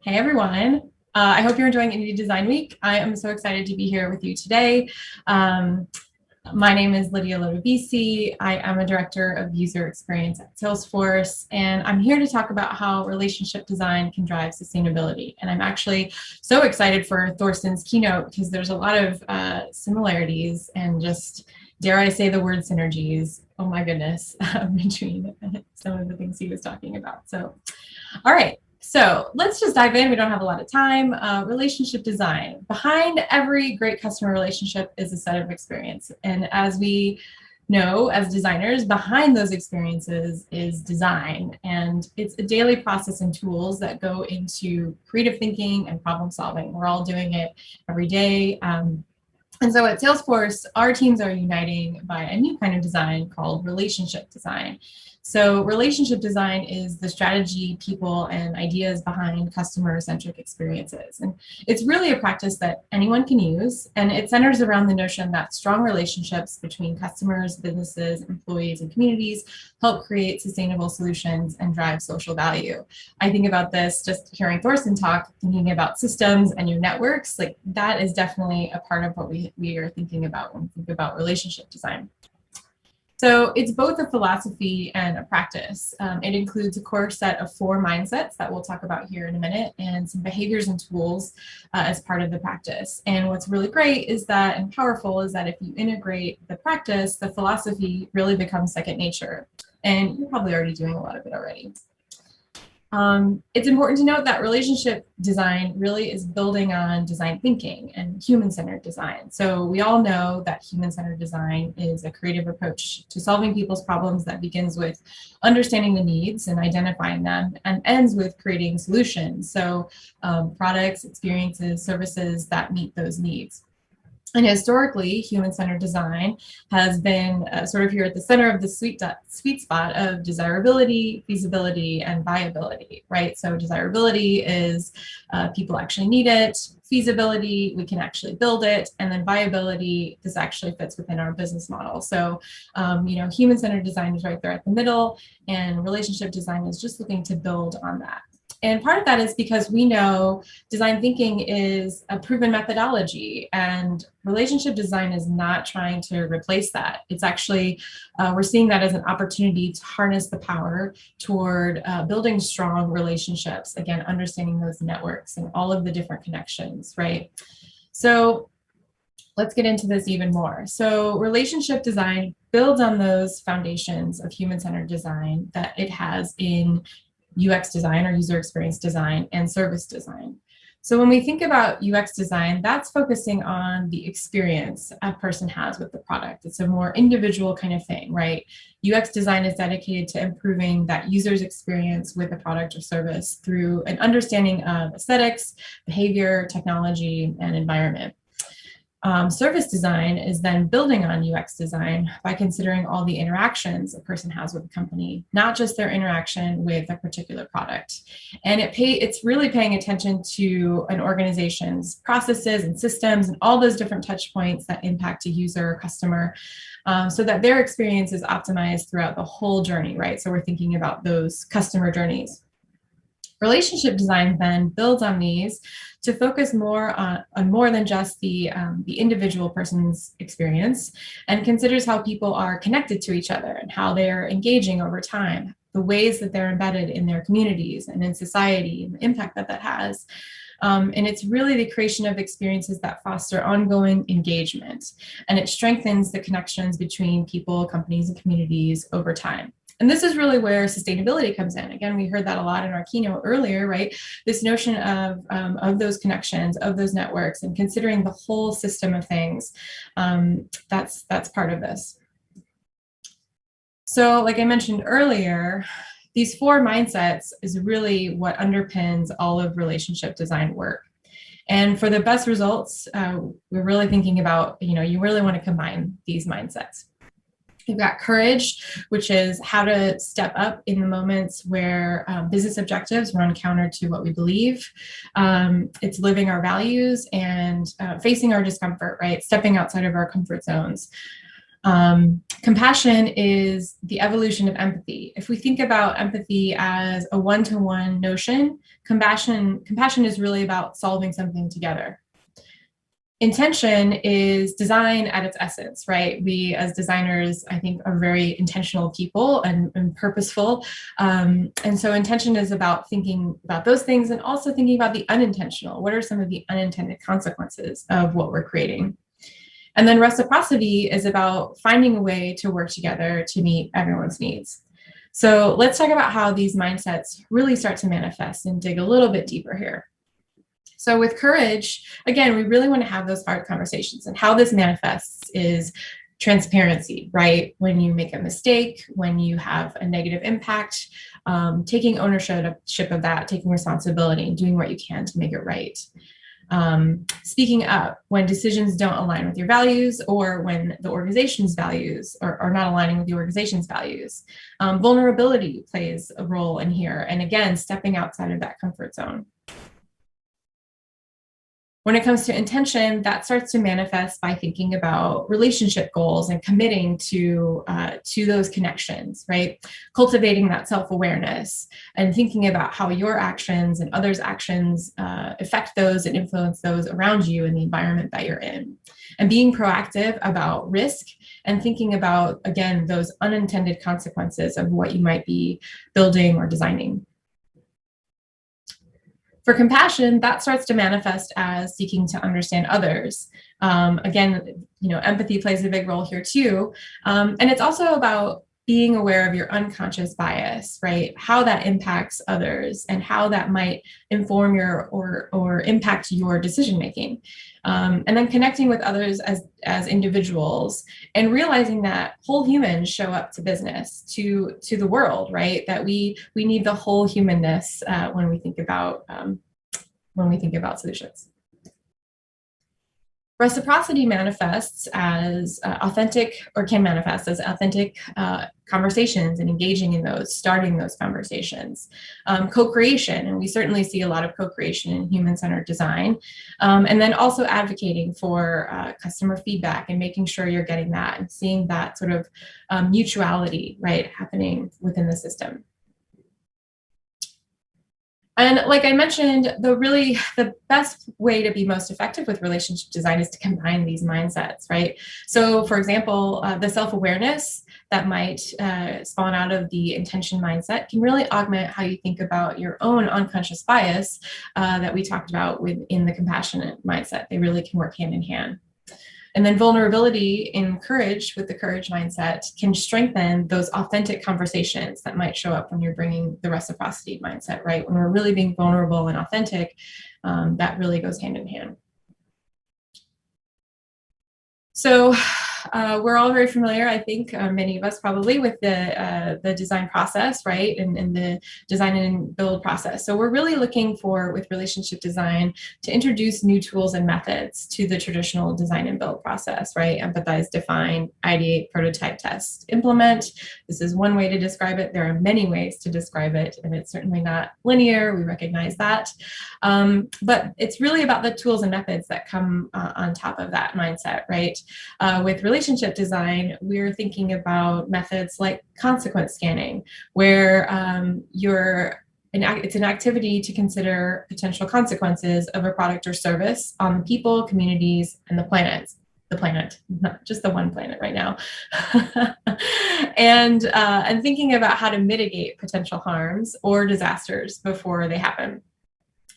Hey everyone. I hope you're enjoying Indie Design Week. I am so excited to be here with you today. Um, my name is Lydia Lodovisi. I am a director of user experience at Salesforce, and I'm here to talk about how relationship design can drive sustainability. And I'm actually so excited for Thorsten's keynote because there's a lot of similarities and just, dare I say the word synergies, oh my goodness, between some of the things he was talking about. So, all right. So let's just dive in. We don't have a lot of time. Relationship design. Behind every great customer relationship is a set of experience. And as we know, as designers, behind those experiences is design. And it's a daily process and tools that go into creative thinking and problem solving. We're all doing it every day. And so at Salesforce, our teams are uniting by a new kind of design called relationship design. So relationship design is the strategy, people, and ideas behind customer-centric experiences. And it's really a practice that anyone can use, and it centers around the notion that strong relationships between customers, businesses, employees, and communities help create sustainable solutions and drive social value. I think about this just hearing Thorsten talk, thinking about systems and your networks, like that is definitely a part of what we are thinking about when we think about relationship design. So it's both a philosophy and a practice. It includes a core set of 4 mindsets that we'll talk about here in a minute and some behaviors and tools as part of the practice. And what's really great is that, and powerful, is that if you integrate the practice, the philosophy really becomes second nature. And you're probably already doing a lot of it already. It's important to note that relationship design really is building on design thinking and human-centered design. So we all know that human-centered design is a creative approach to solving people's problems that begins with understanding the needs and identifying them and ends with creating solutions. So products, experiences, services that meet those needs. And historically, human-centered design has been sort of here at the center of the sweet spot of desirability, feasibility, and viability, right? So desirability is people actually need it. Feasibility, we can actually build it. And then viability, this actually fits within our business model. So, human-centered design is right there at the middle, and relationship design is just looking to build on that. And part of that is because we know design thinking is a proven methodology, and relationship design is not trying to replace that. It's actually, we're seeing that as an opportunity to harness the power toward building strong relationships, again, understanding those networks and all of the different connections, right? So let's get into this even more. So relationship design builds on those foundations of human-centered design that it has in UX design or user experience design and service design. So when we think about UX design, that's focusing on the experience a person has with the product. It's a more individual kind of thing, right? UX design is dedicated to improving that user's experience with a product or service through an understanding of aesthetics, behavior, technology, and environment. Service design is then building on UX design by considering all the interactions a person has with a company, not just their interaction with a particular product. And it's really paying attention to an organization's processes and systems and all those different touch points that impact a user or customer, so that their experience is optimized throughout the whole journey, right? So we're thinking about those customer journeys. Relationship design then builds on these to focus more on more than just the individual person's experience, and considers how people are connected to each other and how they're engaging over time, the ways that they're embedded in their communities and in society, and the impact that that has. And it's really the creation of experiences that foster ongoing engagement, and it strengthens the connections between people, companies, and communities over time. And this is really where sustainability comes in. Again, we heard that a lot in our keynote earlier, right? This notion of those connections, of those networks, and considering the whole system of things, that's part of this. So like I mentioned earlier, these 4 mindsets is really what underpins all of relationship design work. And for the best results, we're really thinking about, you really want to combine these mindsets. You've got courage, which is how to step up in the moments where business objectives run counter to what we believe. It's living our values and facing our discomfort, right? Stepping outside of our comfort zones. Compassion is the evolution of empathy. If we think about empathy as a one-to-one notion, compassion is really about solving something together. Intention is design at its essence, right? We as designers, I think, are very intentional people and purposeful. And so intention is about thinking about those things and also thinking about the unintentional. What are some of the unintended consequences of what we're creating? And then reciprocity is about finding a way to work together to meet everyone's needs. So let's talk about how these mindsets really start to manifest and dig a little bit deeper here. So with courage, again, we really want to have those hard conversations, and how this manifests is transparency, right? When you make a mistake, when you have a negative impact, taking ownership of that, taking responsibility and doing what you can to make it right. Speaking up when decisions don't align with your values, or when the organization's values are not aligning with the organization's values. Vulnerability plays a role in here. And again, stepping outside of that comfort zone. When it comes to intention, that starts to manifest by thinking about relationship goals and committing to those connections, right? Cultivating that self-awareness and thinking about how your actions and others' actions affect those and influence those around you in the environment that you're in. And being proactive about risk and thinking about, again, those unintended consequences of what you might be building or designing. For compassion, that starts to manifest as seeking to understand others. Again, empathy plays a big role here too. And it's also about being aware of your unconscious bias, right? How that impacts others and how that might inform your or impact your decision making. And then connecting with others as individuals and realizing that whole humans show up to business, to the world, right? That we need the whole humanness when we think about solutions. Reciprocity manifests as can manifest as authentic conversations and engaging in those, starting those conversations. Co-creation, and we certainly see a lot of co-creation in human-centered design. And then also advocating for customer feedback and making sure you're getting that and seeing that sort of mutuality, right, happening within the system. And like I mentioned, the best way to be most effective with relationship design is to combine these mindsets, right? So for example, the self-awareness that might spawn out of the intention mindset can really augment how you think about your own unconscious bias that we talked about within the compassionate mindset. They really can work hand in hand. And then vulnerability in courage, with the courage mindset, can strengthen those authentic conversations that might show up when you're bringing the reciprocity mindset, right? When we're really being vulnerable and authentic, that really goes hand in hand. So we're all very familiar, I think, many of us probably, with the design process, right? And the design and build process. So we're really looking for, with relationship design, to introduce new tools and methods to the traditional design and build process, right? Empathize, define, ideate, prototype, test, implement. This is one way to describe it. There are many ways to describe it, and it's certainly not linear. We recognize that. But it's really about the tools and methods that come on top of that mindset, right? With relationship design, we're thinking about methods like consequence scanning, where it's an activity to consider potential consequences of a product or service on the people, communities, and the planet, not just the one planet right now. And thinking about how to mitigate potential harms or disasters before they happen.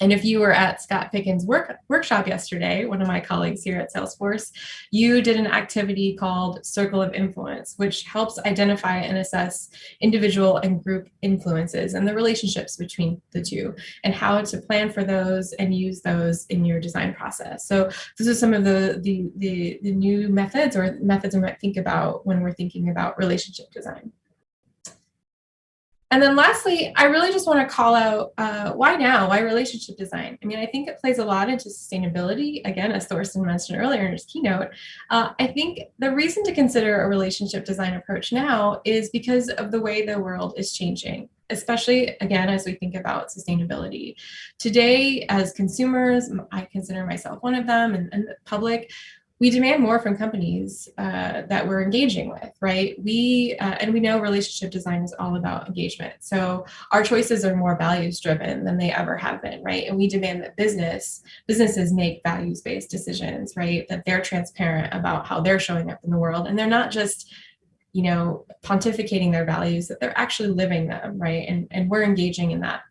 And if you were at Scott Pickens' workshop yesterday, one of my colleagues here at Salesforce, you did an activity called Circle of Influence, which helps identify and assess individual and group influences and the relationships between the two, and how to plan for those and use those in your design process. So these are some of the new methods, or methods we might think about when we're thinking about relationship design. And then lastly, I really just want to call out why now? Why relationship design? I mean, I think it plays a lot into sustainability. Again, as Thorsten mentioned earlier in his keynote, I think the reason to consider a relationship design approach now is because of the way the world is changing, especially, again, as we think about sustainability. Today, as consumers, I consider myself one of them, and the public, we demand more from companies that we're engaging with, right? And we know relationship design is all about engagement. So our choices are more values driven than they ever have been, right? And we demand that businesses make values-based decisions, right? That they're transparent about how they're showing up in the world, and they're not just pontificating their values, that they're actually living them, right? And we're engaging in that.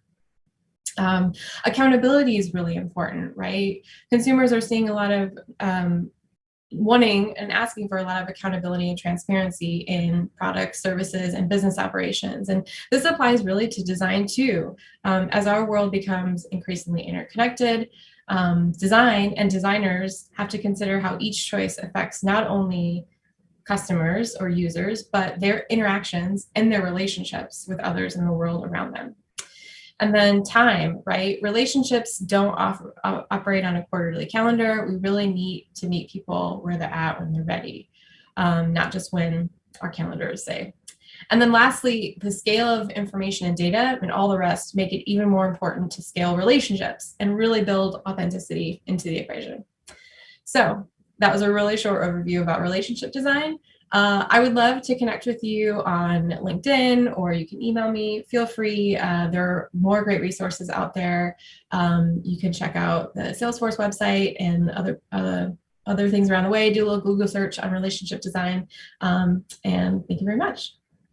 Accountability is really important, right? Consumers are seeing a lot of wanting and asking for a lot of accountability and transparency in products, services, and business operations. And this applies really to design too. As our world becomes increasingly interconnected, design and designers have to consider how each choice affects not only customers or users, but their interactions and their relationships with others in the world around them. And then time, right? Relationships don't operate on a quarterly calendar. We really need to meet people where they're at when they're ready, not just when our calendars say. And then lastly, the scale of information and data and all the rest make it even more important to scale relationships and really build authenticity into the equation. So that was a really short overview about relationship design. I would love to connect with you on LinkedIn, or you can email me. Feel free. There are more great resources out there. You can check out the Salesforce website and other things around the way. Do a little Google search on relationship design. And thank you very much.